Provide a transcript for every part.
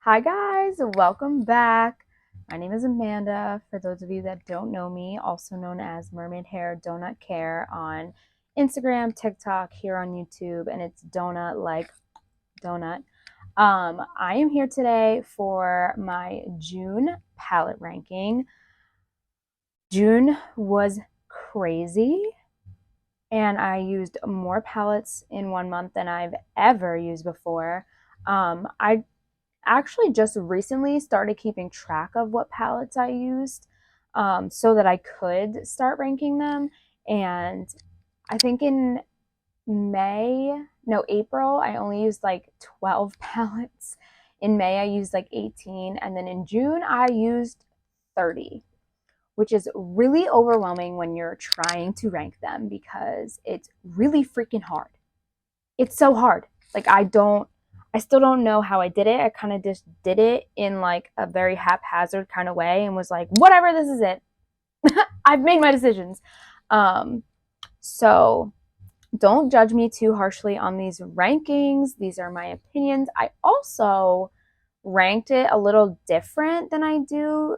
Hi guys, welcome back. My name is Amanda. For those of you that don't know me, also known as Mermaid Hair Donut Care on Instagram, TikTok, here on YouTube, and it's donut like donut. I am here today for my June palette ranking. June was crazy, and I used more palettes in 1 month than I've ever used before. I actually just recently started keeping track of what palettes I used, so that I could start ranking them. And I think in April, I only used like 12 palettes. In May, I used like 18. And then in June, I used 30, which is really overwhelming when you're trying to rank them because it's really freaking hard. It's so hard. Like, I still don't know how I did it. I kind of just did it in like a very haphazard kind of way and was like, whatever, this is it. I've made my decisions. So don't judge me too harshly on these rankings. These are my opinions. I also ranked it a little different than I do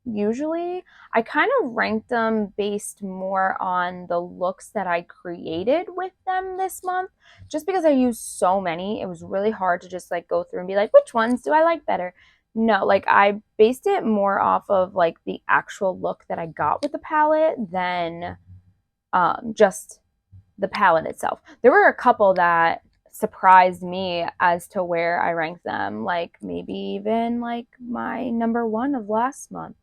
usually. I kind of ranked them based more on the looks that I created with them this month. Just because I used so many, it was really hard to just like go through and be like, which ones do I like better? No, like I based it more off of like the actual look that I got with the palette than just the palette itself. There were a couple that surprised me as to where I ranked them, like maybe even like my number one of last month.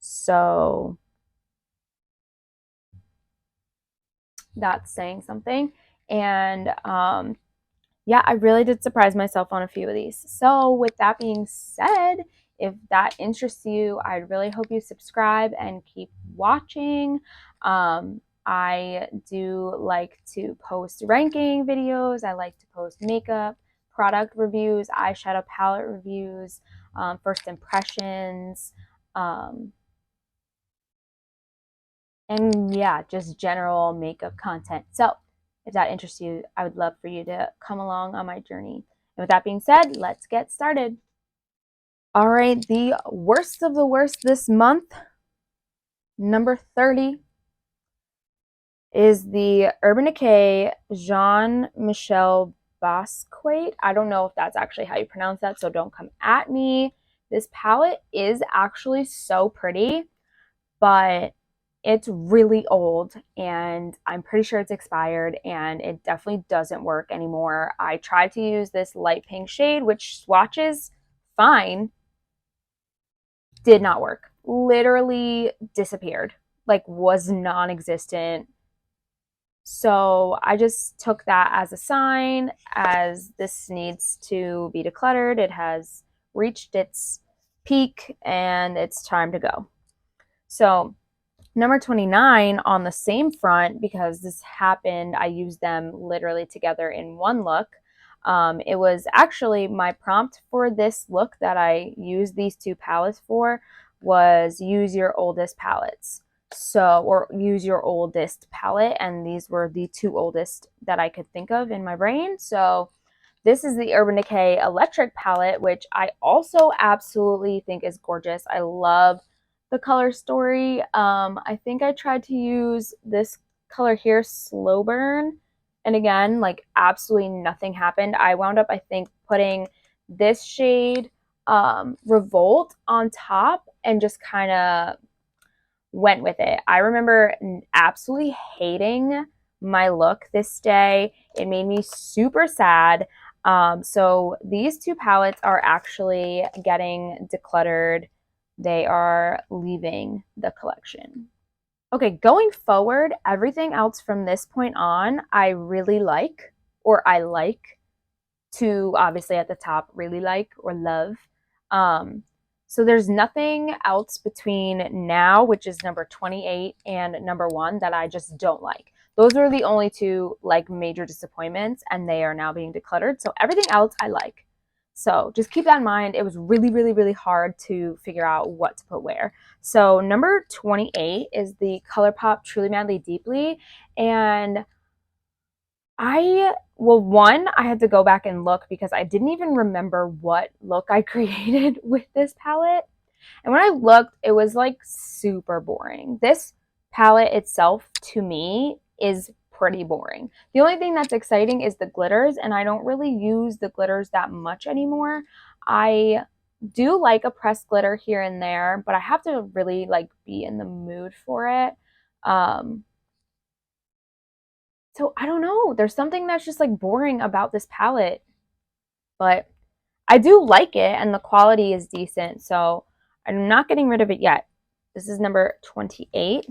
So that's saying something. And yeah, I really did surprise myself on a few of these. So with that being said, if that interests you, I really hope you subscribe and keep watching. I do like to post ranking videos. I like to post makeup, product reviews, eyeshadow palette reviews, first impressions, and yeah, just general makeup content. So if that interests you, I would love for you to come along on my journey. And with that being said, let's get started. All right, the worst of the worst this month, number 30, is the Urban Decay Jean-Michel Basquiat. I don't know if that's actually how you pronounce that, so don't come at me. This palette is actually so pretty, but it's really old and I'm pretty sure it's expired and it definitely doesn't work anymore. I tried to use this light pink shade, which swatches fine, did not work. Literally disappeared, like was non-existent. So I just took that as a sign, as this needs to be decluttered. It has reached its peak and it's time to go. So number 29 on the same front, because this happened, I used them literally together in one look. It was actually my prompt for this look that I used these two palettes for was use your oldest palettes. So, or use your oldest palette, and these were the two oldest that I could think of in my brain. So this is the Urban Decay Electric palette, which I also absolutely think is gorgeous. I love the color story. I think I tried to use this color here, Slow Burn, and again, like absolutely nothing happened. I wound up, I think, putting this shade, Revolt, on top and just kind of went with it. I remember absolutely hating my look this day. It made me super sad. So these two palettes are actually getting decluttered. They are leaving the collection. Okay, going forward, everything else from this point on, I really like, or I like to obviously at the top really like or love. Um, so there's nothing else between now, which is number 28, and number 1 that I just don't like. Those are the only two like major disappointments, and they are now being decluttered. So everything else I like. So just keep that in mind. It was really, really, really hard to figure out what to put where. So number 28 is the Colourpop Truly Madly Deeply. And I well, one, I had to go back and look because I didn't even remember what look I created with this palette. And when I looked, it was like super boring. This palette itself, to me, is pretty boring. The only thing that's exciting is the glitters, and I don't really use the glitters that much anymore. I do like a pressed glitter here and there, but I have to really like be in the mood for it. So I don't know. There's something that's just like boring about this palette, but I do like it and the quality is decent. So I'm not getting rid of it yet. This is number 28.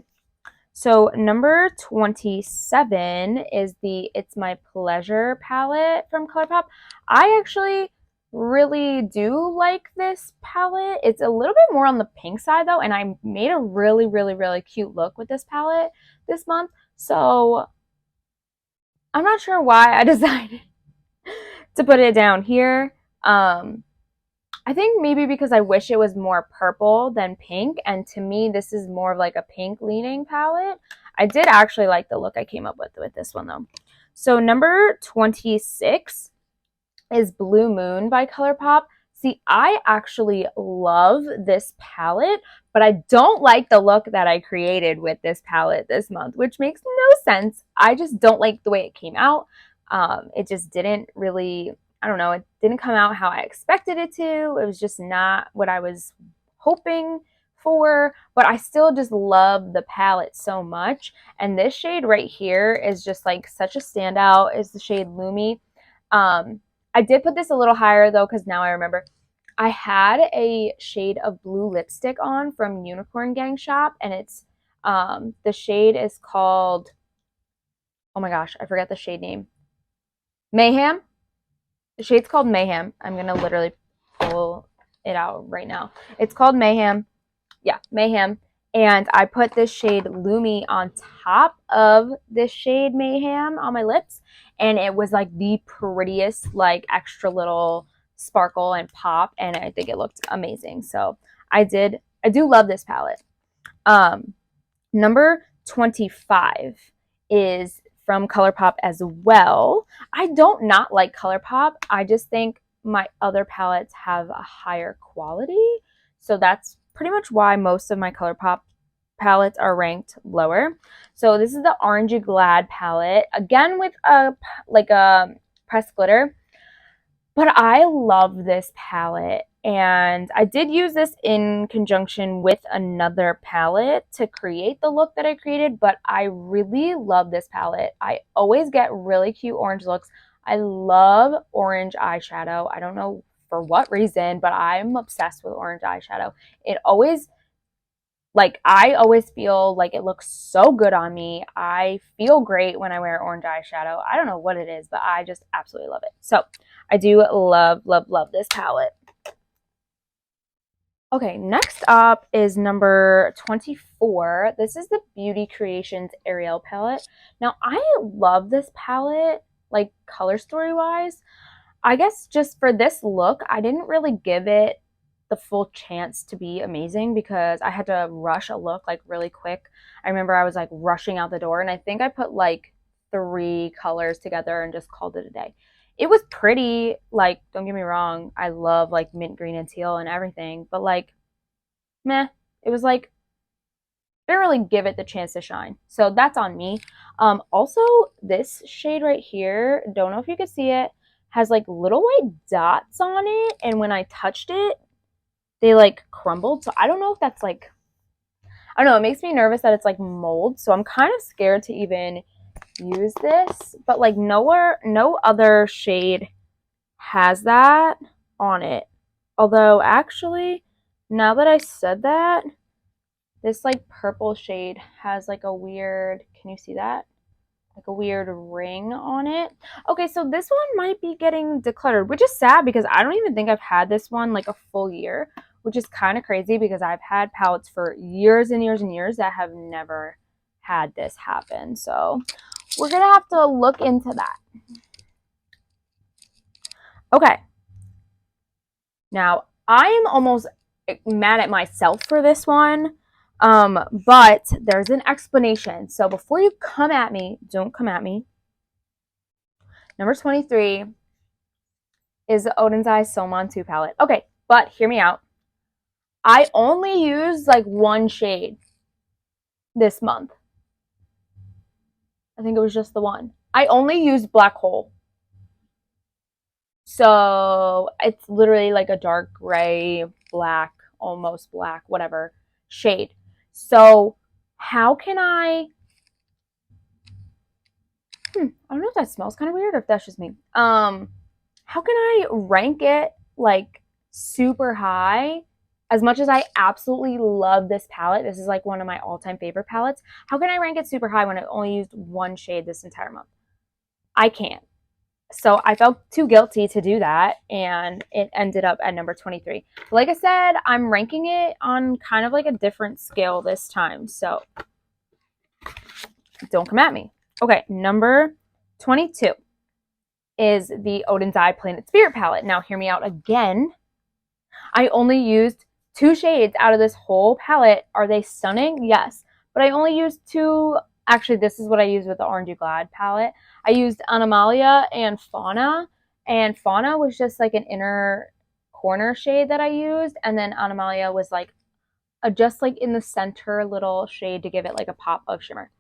So number 27 is the It's My Pleasure palette from Colourpop. I actually really do like this palette. It's a little bit more on the pink side though, and I made a really, really, really cute look with this palette this month. So I'm not sure why I decided to put it down here. I think maybe because I wish it was more purple than pink, and to me this is more of like a pink leaning palette. I did actually like the look I came up with this one though. So number 26 is Blue Moon by Colourpop. See, I actually love this palette, but I don't like the look that I created with this palette this month, which makes no sense. I just don't like the way it came out. It just didn't really, I don't know, it didn't come out how I expected it to. It was just not what I was hoping for, but I still just love the palette so much. And this shade right here is just like such a standout. Is the shade Lumi. I did put this a little higher though, because now I remember I had a shade of blue lipstick on from Unicorn Gang Shop, and it's the shade is called, oh my gosh, I forgot the shade name. Mayhem. The shade's called Mayhem. I'm gonna literally pull it out right now. It's called Mayhem. Yeah, Mayhem. And I put this shade Lumi on top of this shade Mayhem on my lips, and it was like the prettiest, like extra little sparkle and pop, and I think it looked amazing. So I do love this palette. Number 25 is from Colourpop as well. I don't not like Colourpop. I just think my other palettes have a higher quality. So that's pretty much why most of my Colourpop palettes are ranked lower. So this is the Orangey Glad palette, again with a pressed glitter. But I love this palette, and I did use this in conjunction with another palette to create the look that I created, but I really love this palette. I always get really cute orange looks. I love orange eyeshadow. I don't know for what reason, but I'm obsessed with orange eyeshadow. It always, like, I always feel like it looks so good on me. I feel great when I wear orange eyeshadow. I don't know what it is, but I just absolutely love it. So I do love, love, love this palette. Okay, next up is number 24. This is the Beauty Creations Ariel palette. Now, I love this palette, like color story wise. I guess just for this look, I didn't really give it the full chance to be amazing because I had to rush a look like really quick. I remember I was like rushing out the door, and I think I put like 3 colors together and just called it a day. It was pretty, like, don't get me wrong, I love like mint green and teal and everything, but like, meh. It was like, didn't really give it the chance to shine. So that's on me. Also, this shade right here, don't know if you can see it, has like little white dots on it, and when I touched it, they like crumbled. So I don't know if that's like, I don't know, it makes me nervous that it's like mold. So I'm kind of scared to even use this, but like no other shade has that on it. Although actually, now that I said that, this like purple shade has like a weird, can you see that? Like a weird ring on it. Okay, so this one might be getting decluttered, which is sad because I don't even think I've had this one like a full year, which is kind of crazy because I've had palettes for years and years and years that have never had this happen. So we're going to have to look into that. Okay. Now, I am almost mad at myself for this one. But there's an explanation. So before you come at me, don't come at me. Number 23 is the Oden's Eye Somon 2 palette. Okay, but hear me out. I only used like one shade this month. I think it was just the one. I only used Black Hole. So it's literally like a dark gray, black, almost black, whatever shade. So how can I don't know if that smells kind of weird or if that's just me. How can I rank it like super high? As much as I absolutely love this palette, this is like one of my all-time favorite palettes. How can I rank it super high when I only used one shade this entire month? I can't. So I felt too guilty to do that, and it ended up at number 23. Like I said, I'm ranking it on kind of like a different scale this time, so don't come at me. Okay, number 22 is the Oden's Eye Planet Spirit palette. Now, hear me out again. I only used 2 shades out of this whole palette. Are they stunning? Yes. But I only used 2. Actually, this is what I used with the Orange You Glad palette. I used Animalia and Fauna. And Fauna was just like an inner corner shade that I used. And then Animalia was like just like in the center little shade to give it like a pop of shimmer.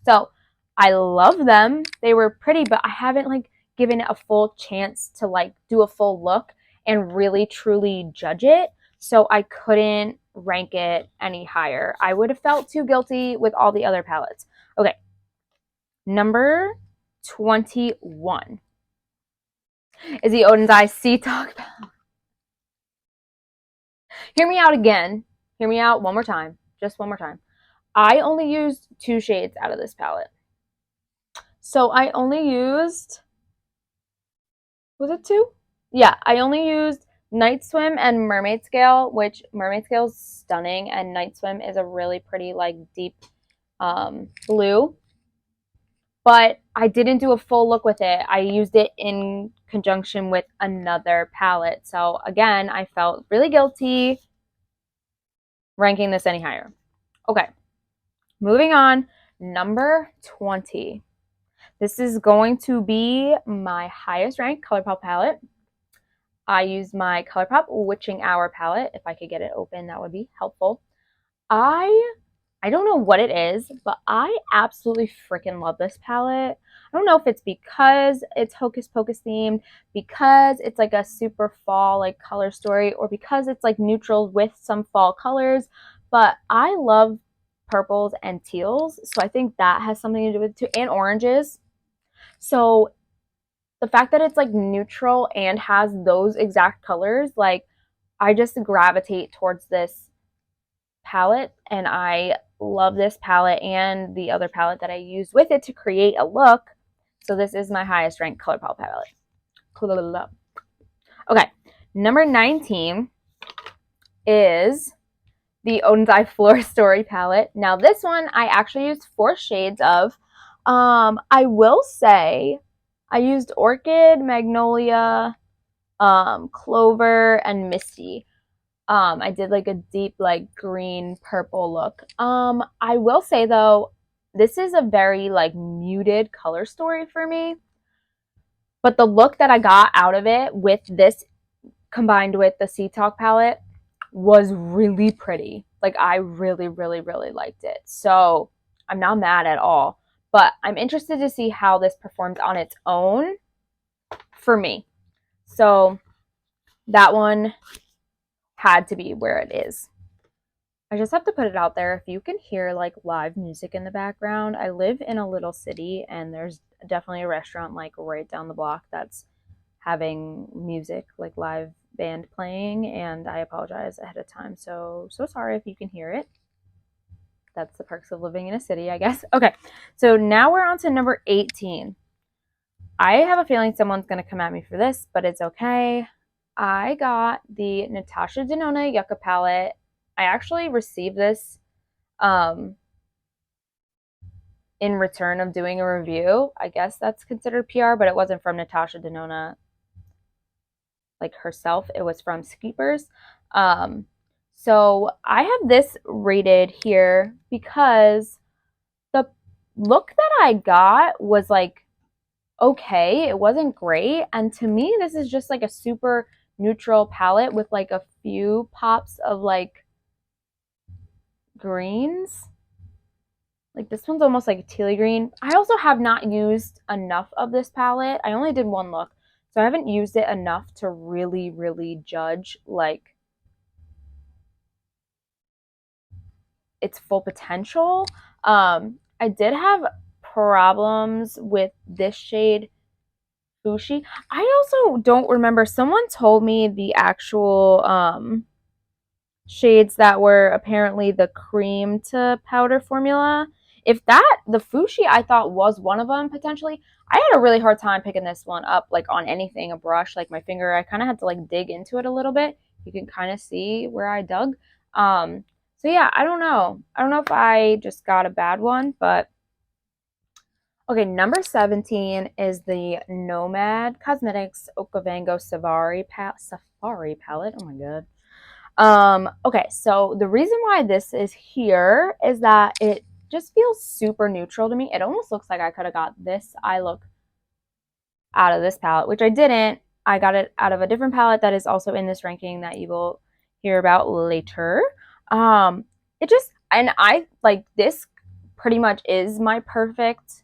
So I love them. They were pretty, but I haven't like given it a full chance to like do a full look and really truly judge it. So I couldn't rank it any higher. I would have felt too guilty with all the other palettes. Okay. Number 21 is the Oden's Eye Sea Talk palette. Hear me out again. Hear me out one more time. Just one more time. I only used 2 shades out of this palette. So I only used, was it 2? Yeah, I only used Night Swim and Mermaid Scale, which Mermaid Scale is stunning, and Night Swim is a really pretty, like, deep blue. But I didn't do a full look with it. I used it in conjunction with another palette. So, again, I felt really guilty ranking this any higher. Okay, moving on. Number 20. This is going to be my highest ranked Colourpop palette. I used my Colourpop Witching Hour palette. If I could get it open, that would be helpful. I don't know what it is, but I absolutely freaking love this palette. I don't know if it's because it's Hocus Pocus themed, because it's like a super fall like color story, or because it's like neutral with some fall colors, but I love purples and teals, so I think that has something to do with it too, and oranges. So the fact that it's like neutral and has those exact colors, like I just gravitate towards this palette, and I love this palette and the other palette that I used with it to create a look. So this is my highest ranked Colourpop palette. Okay, number 19 is the Oden's Eye Floor Story palette. Now this one I actually used 4 shades of. I will say I used Orchid, Magnolia, Clover, and Misty. I did like a deep like green purple look. I will say though, this is a very like muted color story for me. But the look that I got out of it with this combined with the Sea Talk palette was really pretty. Like I really, really, really liked it. So I'm not mad at all. But I'm interested to see how this performs on its own for me. So that one had to be where it is. I just have to put it out there. If you can hear like live music in the background, I live in a little city and there's definitely a restaurant like right down the block that's having music, like live band playing, and I apologize ahead of time. So sorry if you can hear it. That's the perks of living in a city, I guess. Okay, so now we're on to number 18. I have a feeling someone's going to come at me for this, but it's okay. I got the Natasha Denona Yucca palette. I actually received this in return of doing a review. I guess that's considered PR, but it wasn't from Natasha Denona like herself. It was from Skeepers. So I have this rated here because the look that I got was like okay. It wasn't great. And to me, this is just like a super neutral palette with like a few pops of like greens. Like this one's almost like a tealy green. I also have not used enough of this palette. I only did one look, so I haven't used it enough to really, really judge like its full potential. I did have problems with this shade Fushi. I also don't remember. Someone told me the actual shades that were apparently the cream to powder formula. If that, the Fushi I thought was one of them potentially. I had a really hard time picking this one up, like on anything, a brush, like my finger. I kind of had to like dig into it a little bit. You can kind of see where I dug. So yeah, I don't know. I don't know if I just got a bad one, but okay, number 17 is the Nomad Cosmetics Okavango Safari palette. Oh my god. Okay, so the reason why this is here is that it just feels super neutral to me. It almost looks like I could have got this eye look out of this palette, which I didn't. I got it out of a different palette that is also in this ranking that you will hear about later. It just, and I like this pretty much is my perfect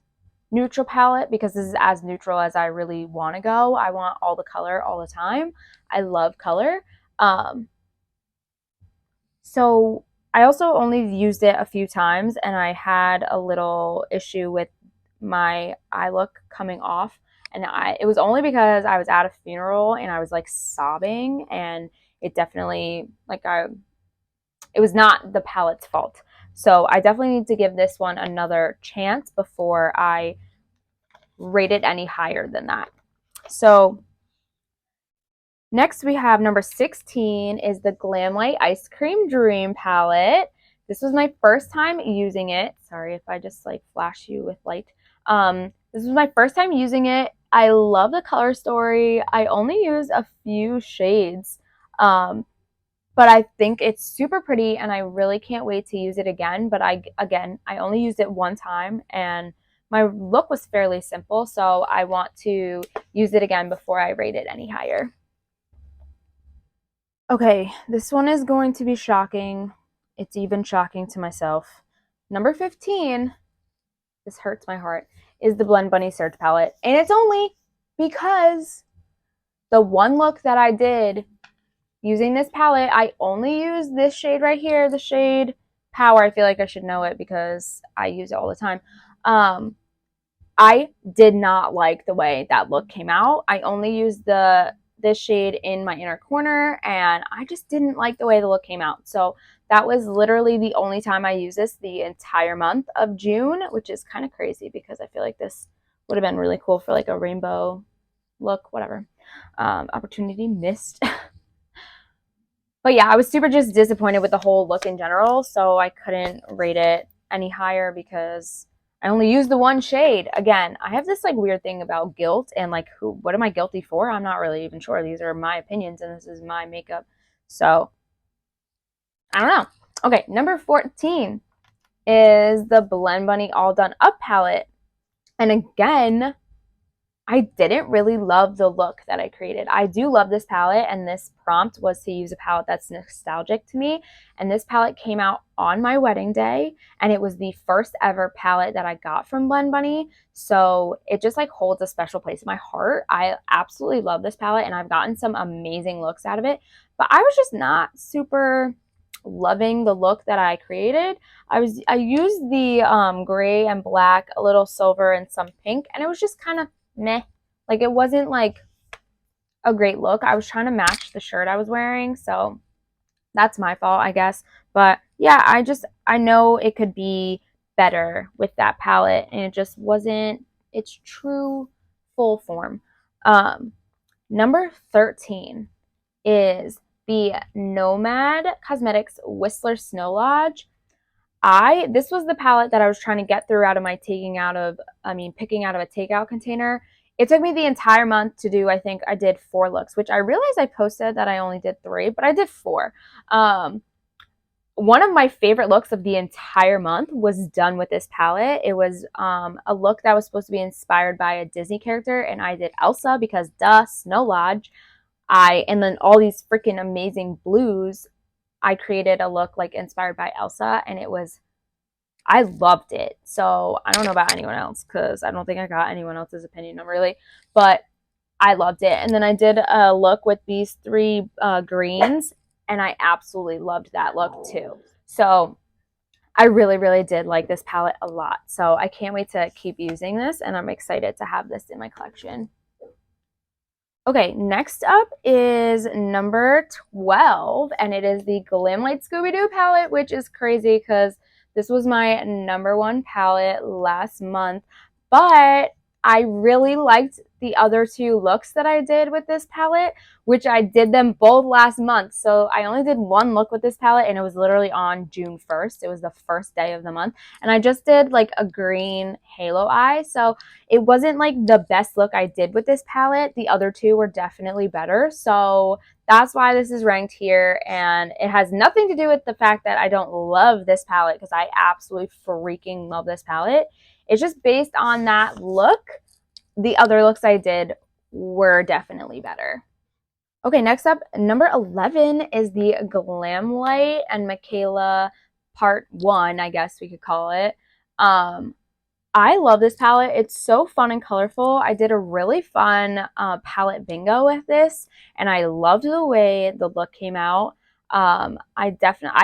neutral palette because this is as neutral as I really want to go. I want all the color all the time. I love color. So I also only used it a few times and I had a little issue with my eye look coming off. And it was only because I was at a funeral and I was like sobbing, and it definitely it was not the palette's fault. So I definitely need to give this one another chance before I rate it any higher than that. So next we have number 16 is the Glamlight Ice Cream Dream palette. This was my first time using it. Sorry if I just like flash you with light. This was my first time using it. I love the color story. I only used a few shades, but I think it's super pretty and I really can't wait to use it again. But I only used it one time and my look was fairly simple, so I want to use it again before I rate it any higher. Okay, this one is going to be shocking. It's even shocking to myself. Number 15, this hurts my heart, is the Blend Bunny Surge palette. And it's only because the one look that I did using this palette, I only used this shade right here, the shade Power. I feel like I should know it because I use it all the time. I did not like the way that look came out. I only used this shade in my inner corner and I just didn't like the way the look came out. So that was literally the only time I used this the entire month of June, which is kind of crazy because I feel like this would have been really cool for like a rainbow look, whatever. Opportunity missed. But yeah, I was super just disappointed with the whole look in general, so I couldn't rate it any higher because I only used the one shade. Again, I have this like weird thing about guilt and like what am I guilty for? I'm not really even sure. These are my opinions and this is my makeup. So, I don't know. Okay, number 14 is the Blend Bunny All Done Up palette. And again, I didn't really love the look that I created. I do love this palette, and this prompt was to use a palette that's nostalgic to me. And this palette came out on my wedding day, and it was the first ever palette that I got from Blend Bunny. So it just like holds a special place in my heart. I absolutely love this palette, and I've gotten some amazing looks out of it. But I was just not super loving the look that I created. I used the gray and black, a little silver, and some pink, and it was just kind of meh. Like it wasn't like a great look. I was trying to match the shirt I was wearing, so that's my fault, I guess. But yeah, I know it could be better with that palette, and it just wasn't its true full form. Number 13 is the Nomad Cosmetics Whistler Snow Lodge. This was the palette that I was trying to get through out of my picking out of a takeout container. It took me the entire month to do, I think I did 4 looks, which I realized I posted that I only did 3, but I did 4. one of my favorite looks of the entire month was done with this palette. It was a look that was supposed to be inspired by a Disney character, and I did Elsa because duh, Snow Lodge. And then all these freaking amazing blues. I created a look like inspired by Elsa, and I loved it. So I don't know about anyone else because I don't think I got anyone else's opinion on really, but I loved it. And then I did a look with these three greens, and I absolutely loved that look too. So I really, really did like this palette a lot. So I can't wait to keep using this, and I'm excited to have this in my collection. Okay, next up is number 12, and it is the Glamlight Scooby-Doo palette, which is crazy because this was my number one palette last month, but I really liked the other two looks that I did with this palette, which I did them both last month. So I only did one look with this palette, and it was literally on June 1st. It was the first day of the month, and I just did like a green halo eye. So it wasn't like the best look I did with this palette. The other two were definitely better. So that's why this is ranked here. And it has nothing to do with the fact that I don't love this palette, because I absolutely freaking love this palette. It's just based on that look. The other looks I did were definitely better. Okay, next up, number 11 is the Glamlight and Michaela Part 1, I guess we could call it. I love this palette. It's so fun and colorful. I did a really fun palette bingo with this, and I loved the way the look came out. I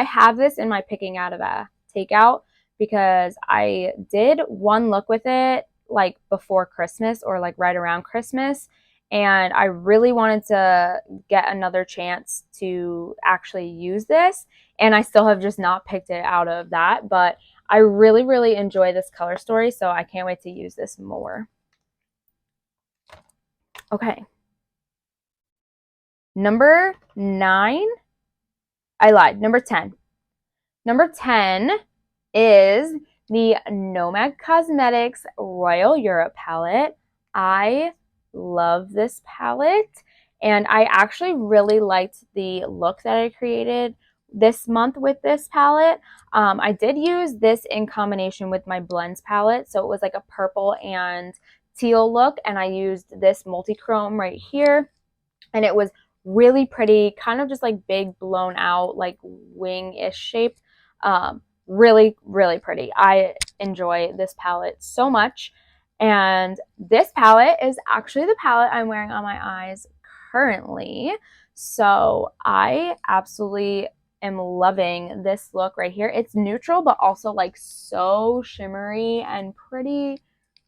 have this in my picking out of a takeout because I did one look with it like before Christmas or like right around Christmas, and I really wanted to get another chance to actually use this, and I still have just not picked it out of that, but I really, really enjoy this color story, so I can't wait to use this more. Okay. Number 9. I lied. Number 10. Number 10 is the Nomad Cosmetics Royal Europe palette. I love this palette, and I actually really liked the look that I created this month with this palette. I did use this in combination with my blends palette, so it was like a purple and teal look, and I used this multi-chrome right here, and it was really pretty, kind of just like big blown out like wing-ish shape. Really, really pretty. I enjoy this palette so much, and this palette is actually the palette I'm wearing on my eyes currently, so I absolutely am loving this look right here. It's neutral but also like so shimmery and pretty.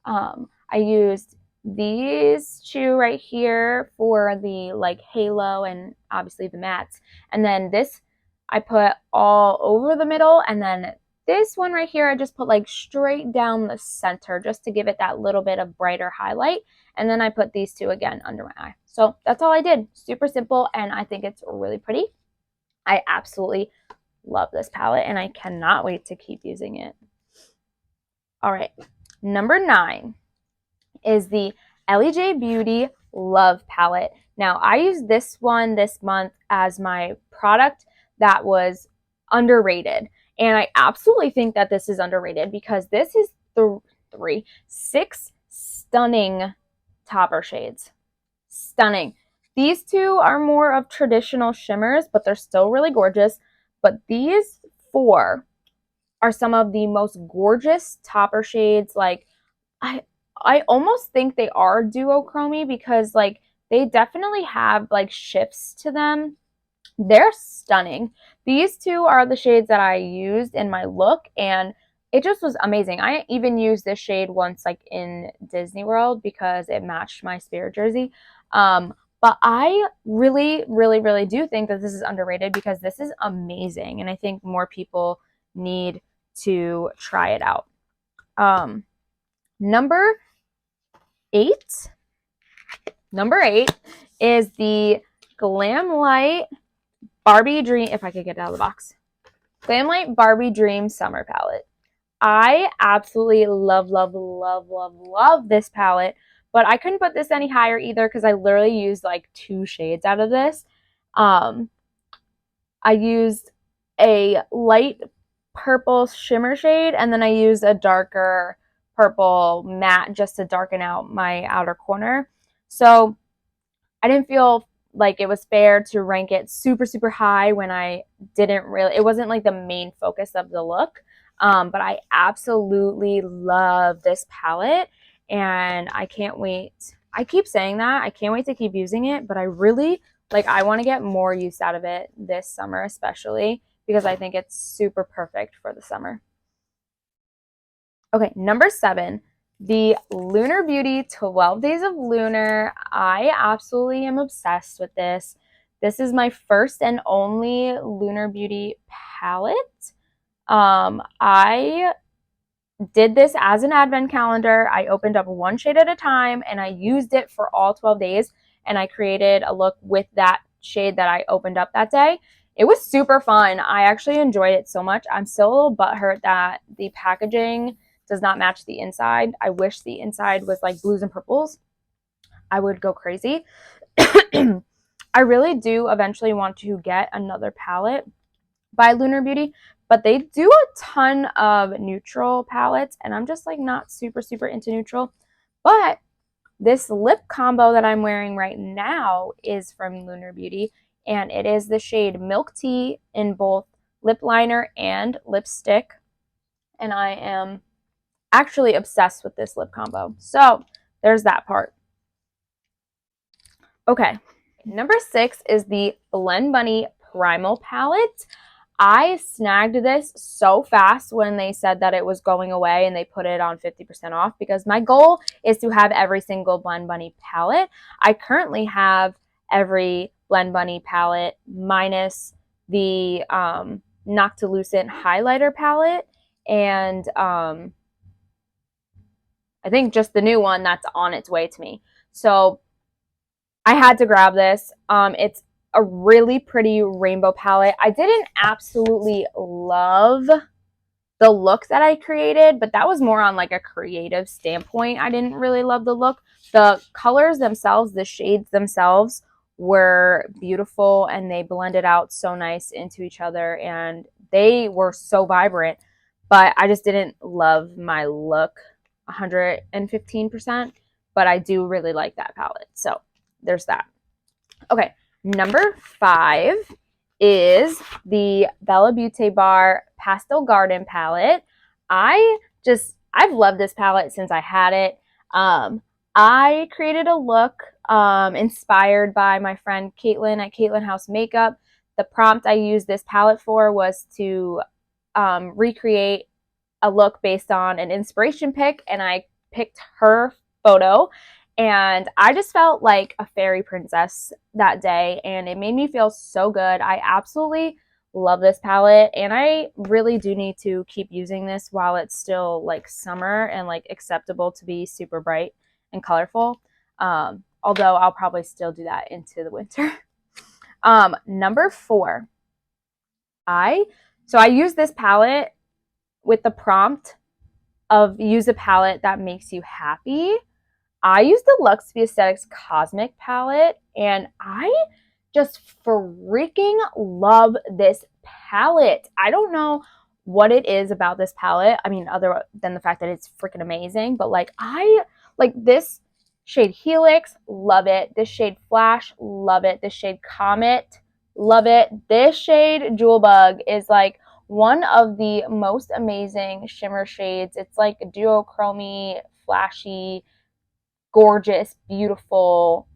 I used these two right here for the like halo and obviously the mattes, and then this I put all over the middle, and then this one right here I just put like straight down the center just to give it that little bit of brighter highlight, and then I put these two again under my eye. So that's all I did. Super simple, and I think it's really pretty. I absolutely love this palette, and I cannot wait to keep using it. All right, number 9 is the Elli J Beauty Love Palette. Now, I used this one this month as my product that was underrated. And I absolutely think that this is underrated because this is 6 stunning topper shades. Stunning. These two are more of traditional shimmers, but they're still really gorgeous. But these 4 are some of the most gorgeous topper shades. Like, I almost think they are duochrome because like they definitely have like shifts to them. They're stunning. These two are the shades that I used in my look, and it just was amazing. I even used this shade once like in Disney World because it matched my Spirit jersey. But I really, really, really do think that this is underrated because this is amazing, and I think more people need to try it out. Number 8 is the Glamlight Barbie Dream, if I could get it out of the box. Glamlight Barbie Dream Summer Palette. I absolutely love, love, love, love, love this palette, but I couldn't put this any higher either because I literally used like 2 shades out of this. I used a light purple shimmer shade, and then I used a darker purple matte just to darken out my outer corner. So I didn't feel like it was fair to rank it super, super high when I didn't really, it wasn't like the main focus of the look. But I absolutely love this palette, and I can't wait. I keep saying that. I can't wait to keep using it, but I really, like, I want to get more use out of it this summer, especially because I think it's super perfect for the summer. Okay, number 7, the Lunar Beauty 12 Days of Lunar. I absolutely am obsessed with this. This is my first and only Lunar Beauty palette. I did this as an advent calendar. I opened up one shade at a time and I used it for all 12 days, and I created a look with that shade that I opened up that day. It was super fun. I actually enjoyed it so much. I'm still a little butthurt that the packaging does not match the inside. I wish the inside was like blues and purples. I would go crazy. I really do eventually want to get another palette by Lunar Beauty, but they do a ton of neutral palettes, and I'm just like not super, super into neutral. But this lip combo that I'm wearing right now is from Lunar Beauty, and it is the shade Milk Tea in both lip liner and lipstick, and I am actually obsessed with this lip combo. So there's that part. Okay, number 6 is the Blend Bunny Primal palette. I snagged this so fast when they said that it was going away and they put it on 50% off, because my goal is to have every single Blend Bunny palette. I currently have every Blend Bunny palette minus the Noctilucent highlighter palette, and I think just the new one that's on its way to me. So I had to grab this. It's a really pretty rainbow palette. I didn't absolutely love the look that I created, but that was more on like a creative standpoint. I didn't really love the look. The colors themselves, the shades themselves were beautiful, and they blended out so nice into each other, and they were so vibrant, but I just didn't love my look 115%, but I do really like that palette. So there's that. Okay, number 5 is the Bella Beauté Bar Pastel Garden palette. I've loved this palette since I had it. I created a look inspired by my friend Caitlin at Caitlin House Makeup. The prompt I used this palette for was to recreate a look based on an inspiration pic, and I picked her photo. And I just felt like a fairy princess that day, and it made me feel so good. I absolutely love this palette, and I really do need to keep using this while it's still like summer and like acceptable to be super bright and colorful. Although I'll probably still do that into the winter. Number 4. I use this palette with the prompt of use a palette that makes you happy. I use the Lux B Aesthetix Cosmic palette, and I just freaking love this palette. I don't know what it is about this palette. I mean, other than the fact that it's freaking amazing, but like I like this shade Helix, love it. This shade Flash, love it. This shade Comet, love it. This shade Jewel Bug is like one of the most amazing shimmer shades. It's like duochromy, flashy, gorgeous, beautiful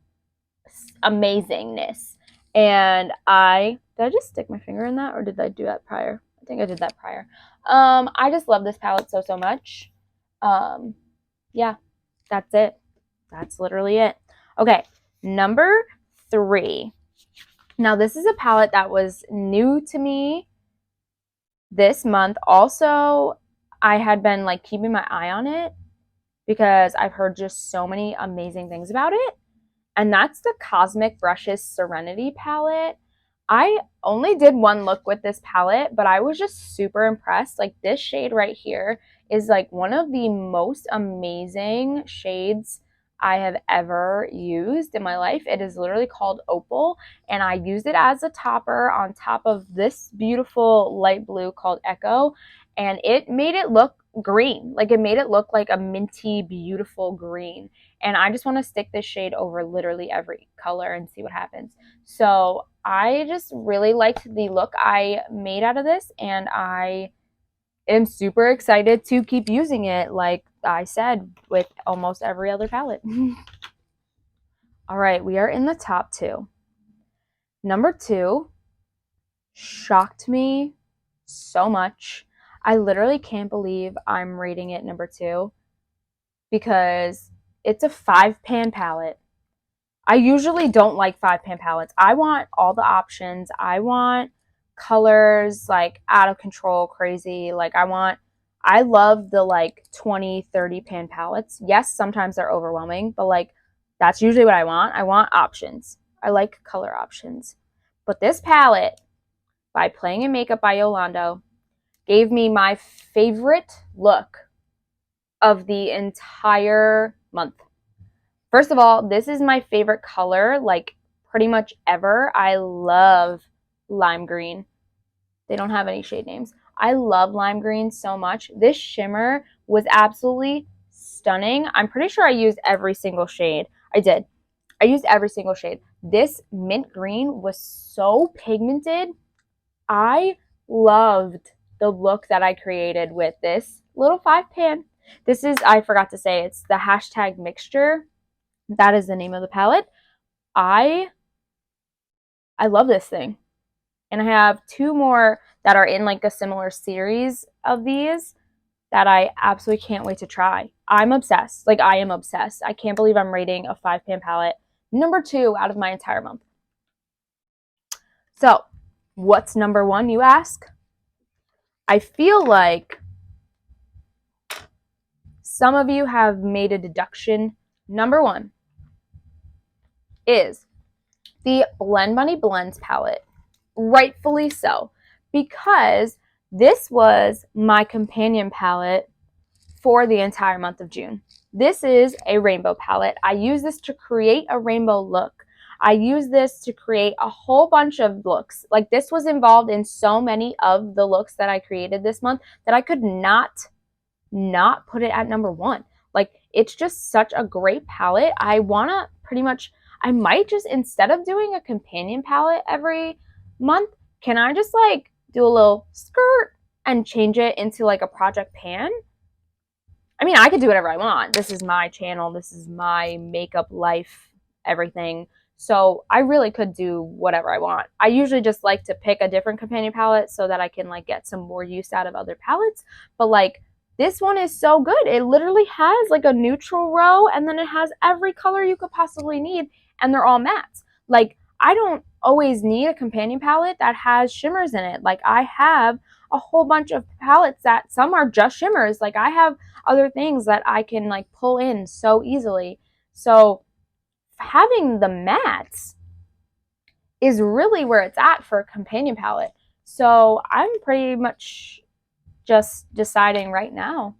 amazingness. And did I just stick my finger in that, or did I do that prior? I think I did that prior. I just love this palette so much. Yeah, that's it. That's literally it. Okay, number 3. Now this is a palette that was new to me this month. Also, I had been like keeping my eye on it because I've heard just so many amazing things about it. And that's the Cosmic Brushes Serenity palette. I only did one look with this palette, but I was just super impressed. Like this shade right here is like one of the most amazing shades I have ever used in my life. It is literally called Opal, and I use it as a topper on top of this beautiful light blue called Echo, and it made it look green. Like, it made it look like a minty, beautiful green. And I just want to stick this shade over literally every color and see what happens. So I just really liked the look I made out of this, and I am super excited to keep using it, like I said, with almost every other palette. All right, we are in the top two. Number two shocked me so much. I literally can't believe I'm rating it number two because it's a 5-pan palette. I usually don't like 5-pan palettes. I want all the options. I want colors like out of control, crazy. Like, I love the like 20, 30-pan palettes. Yes, sometimes they're overwhelming, but like that's usually what I want. I want options. I like color options. But this palette by Playing in Makeup by Yolando gave me my favorite look of the entire month. First of all, this is my favorite color, like pretty much ever. I love lime green. They don't have any shade names. I love lime green so much. This shimmer was absolutely stunning. I'm pretty sure I used every single shade. I did. I used every single shade. This mint green was so pigmented. I loved the look that I created with this little 5-pan. This is, I forgot to say, it's the hashtag mixture. That is the name of the palette. I love this thing. And I have two more that are in like a similar series of these that I absolutely can't wait to try. I'm obsessed. Like, I am obsessed. I can't believe I'm rating a 5-pan palette number two out of my entire month. So, what's number one, you ask? I feel like some of you have made a deduction. Number one is the Blend Money Blends palette. Rightfully so, because this was my companion palette for the entire month of June. This is a rainbow palette. I use this to create a rainbow look. I use this to create a whole bunch of looks. Like, this was involved in so many of the looks that I created this month that I could not put it at number one. Like, it's just such a great palette. I might just, instead of doing a companion palette every month, can I just like do a little skirt and change it into like a project pan? I mean, I could do whatever I want. This is my channel. This is my makeup life, everything. So I really could do whatever I want. I usually just like to pick a different companion palette so that I can like get some more use out of other palettes. But like, this one is so good. It literally has like a neutral row, and then it has every color you could possibly need, and they're all mattes. Like, I don't always need a companion palette that has shimmers in it. Like, I have a whole bunch of palettes that some are just shimmers. Like, I have other things that I can like pull in so easily. So having the mattes is really where it's at for a companion palette. So I'm pretty much just deciding right now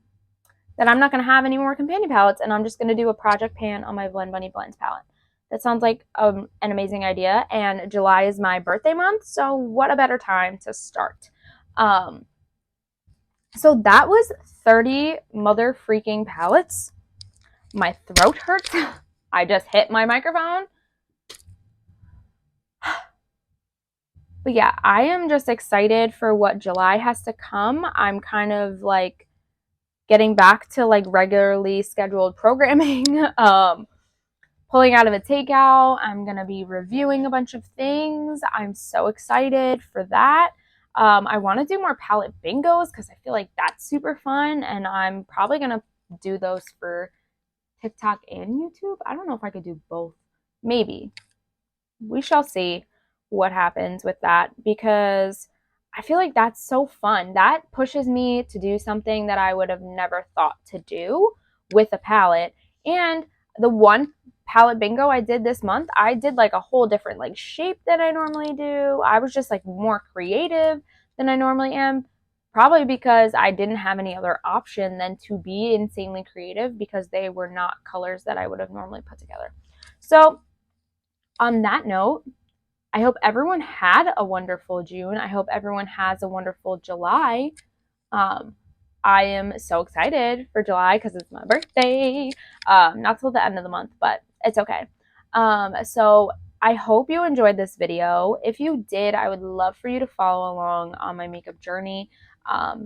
that I'm not going to have any more companion palettes, and I'm just going to do a project pan on my Blend Bunny Blends palette. That sounds like an amazing idea, and July is my birthday month, so what a better time to start. So that was 30 mother freaking palettes. My throat hurts. I just hit my microphone. But yeah, I am just excited for what July has to come. I'm kind of like getting back to like regularly scheduled programming, pulling out of a takeout. I'm going to be reviewing a bunch of things. I'm so excited for that. I want to do more palette bingos because I feel like that's super fun, and I'm probably going to do those for TikTok and YouTube. I don't know if I could do both. Maybe. We shall see what happens with that, because I feel like that's so fun. That pushes me to do something that I would have never thought to do with a palette. And the one palette bingo I did this month, I did like a whole different like shape than I normally do. I was just like more creative than I normally am. probably because I didn't have any other option than to be insanely creative, because they were not colors that I would have normally put together. So on that note, I hope everyone had a wonderful June. I hope everyone has a wonderful July. I am so excited for July because it's my birthday. Not till the end of the month, but it's okay. So I hope you enjoyed this video. If you did, I would love for you to follow along on my makeup journey. I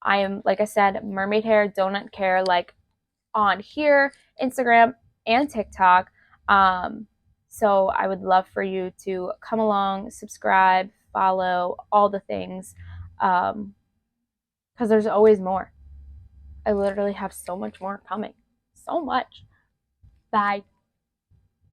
am, like I said, Mermaid Hair, Donut Care, like on here, Instagram, and TikTok. So I would love for you to come along, subscribe, follow, all the things, because there's always more. I literally have so much more coming. So much. Bye.